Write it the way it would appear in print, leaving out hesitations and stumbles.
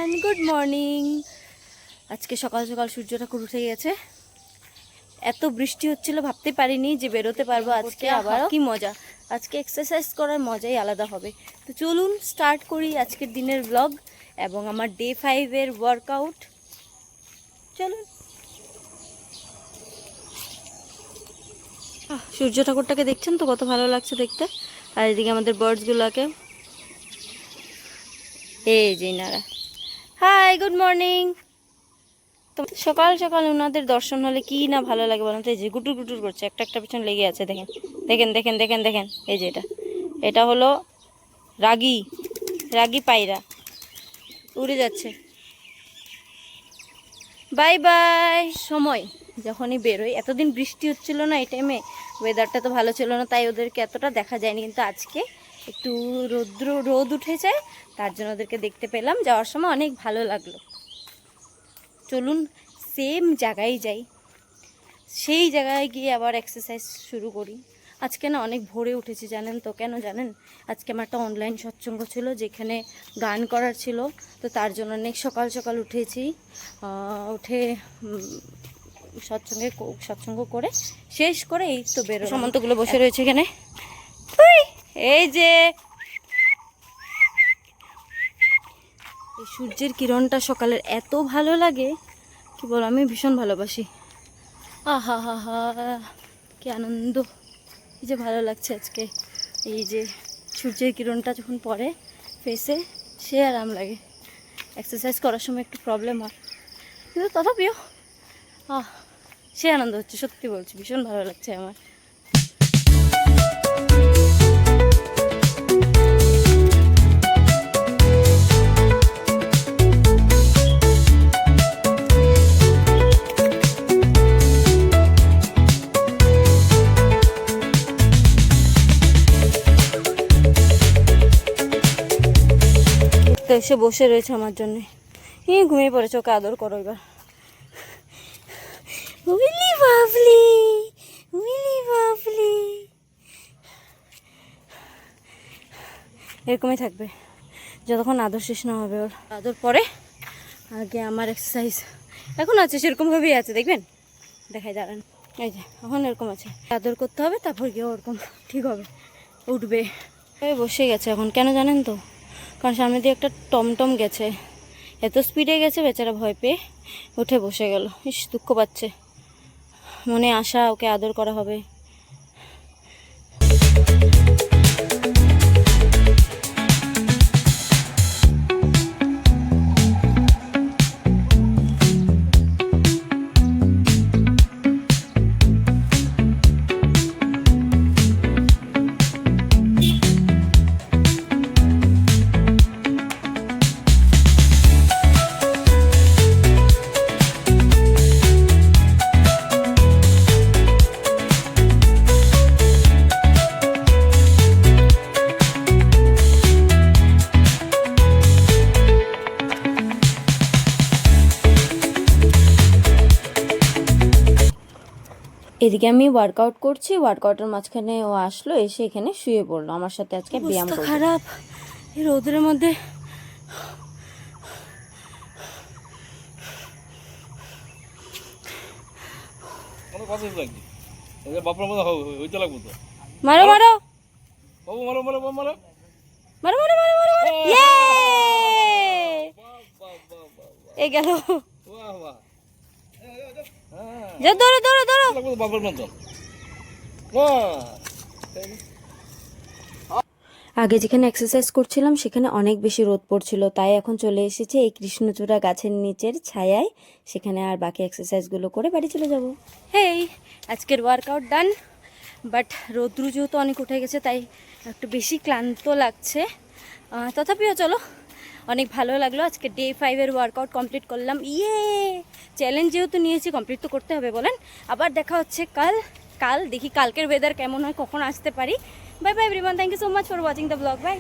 Everyone, good morning. আজকে সকাল সকাল সূর্যটা উঠে গেছে। এত বৃষ্টি হচ্ছিল, ভাবতে পারিনি যে বেরোতে পারবো আজকে। আবার কি মজা, আজকে এক্সারসাইজ করার মজাই আলাদা হবে। তো চলুন স্টার্ট করি আজকের দিনের ব্লগ এবং আমার ডে 5-এর ওয়ার্কআউট। চলুন। সূর্য ঠাকুরটাকে দেখছেন তো, কত ভালো লাগছে দেখতে। আর এদিকে আমাদের বার্ডসগুলোকে, এই যে নারা, হাই, গুড মর্নিং। তো সকাল সকাল ওনাদের দর্শন হলে কি না ভালো লাগে বলেন তো। এই যে গুটুর গুটুর করছে, একটা একটা পিছনে লেগে আছে। দেখেন দেখেন দেখেন দেখেন দেখেন, এই যে এটা হলো রাগী রাগী পায়রা, উড়ে যাচ্ছে। Bye bye. সময় যখনই বেরোই, এতদিন বৃষ্টি হচ্ছিল না, এই টাইমে ওয়েদারটা তো ভালো ছিল না, তাই ওদেরকে এতটা দেখা যায়নি। কিন্তু আজকে একটু রোদ উঠেছে, তার জন্য ওদেরকে দেখতে পেলাম। যাওয়ার সময় অনেক ভালো লাগলো। চলুন সেম জায়গায় যাই, সেই জায়গায় গিয়ে আবার এক্সারসাইজ শুরু করি। আজকে না অনেক ভোরে উঠেছি, জানেন তো কেন জানেন? আজকে আমার একটা অনলাইন সৎসঙ্গ ছিল, যেখানে গান করার ছিল। তো তার জন্য অনেক সকাল সকাল উঠেছি। উঠে সৎসঙ্গ করে শেষ করে এই তো বেরো। সামন্তগুলো বসে রয়েছে এখানে। এই যে এই সূর্যের কিরণটা সকালের এত ভালো লাগে, কি বল, আমি ভীষণ ভালোবাসি। আহা হা হা, কি আনন্দ, এই যে ভালো লাগছে আজকে। এই যে সূর্যের কিরণটা যখন পড়ে ফেসে, সে আরাম লাগে। এক্সারসাইজ করার সময় একটু প্রবলেম হয়, কিন্তু তথাপিও সে আনন্দ হচ্ছে। সত্যি বলছি, ভীষণ ভালো লাগছে আমার। তো এসে বসে রয়েছে আমার জন্য, ঘুমিয়ে পড়েছে। ওকে আদর করো এবার। উইলি বাবলি, উইলি বাবলি, এরকমই থাকবে যতক্ষণ আদর শেষ না হবে ওর। আদর পরে আগে আমার এক্সারসাইজ এখন আছে, সেরকমভাবেই আছে, দেখবেন, দেখাই দাঁড়ান। এই যে এখন এরকম আছে, আদর করতে হবে, তারপর গিয়ে ওরকম ঠিক হবে, উঠবে। বসে গেছে এখন, কেন জানেন তো? কারণ সামনে দিয়ে একটা টমটম গেছে, এত স্পিডে গেছে, বেচারা ভয় পেয়ে উঠে বসে গেল। ইস, দুঃখ পাচ্ছে, মনে আশা ওকে আদর করা হবে। এদিকে আমি ওয়ার্কআউট করছি, ওয়ার্কআউটের মাঝখানে ও আসলো, এসে এখানে শুয়ে পড়লো আমার সাথে। আজকে ব্যায়াম করবে। খারাপ এই রোদের মধ্যে। মারো মারো মারো মারো মারো মারো মারো, এই গেল। দৌড়ো দৌড়ো দৌড়ো। আগে যেখানে এক্সারসাইজ করছিলাম সেখানে অনেক বেশি রোদ পড়ছিল, তাই এখন চলে এসেছি এই কৃষ্ণচূড়া গাছের নিচের ছায়ায়। সেখানে আর বাকি এক্সারসাইজগুলো করে বাড়ি চলে যাব। হেই, আজকের ওয়ার্কআউট ডান, বাট রোদ্রু যেহেতু অনেক উঠে গেছে, তাই একটু বেশি ক্লান্ত লাগছে। তথাপিও চলো, অনেক ভালো লাগলো। আজকে ডে 5-এর ওয়ার্কআউট কমপ্লিট করলাম। চ্যালেঞ্জ যেহেতু নিয়েছি, কমপ্লিট তো করতে হবে বলেন। আবার দেখা হচ্ছে কাল দেখি কালকের ওয়েদার কেমন হয়, কখন আসতে পারি। Bye bye everyone, thank you so much for watching the blog. By.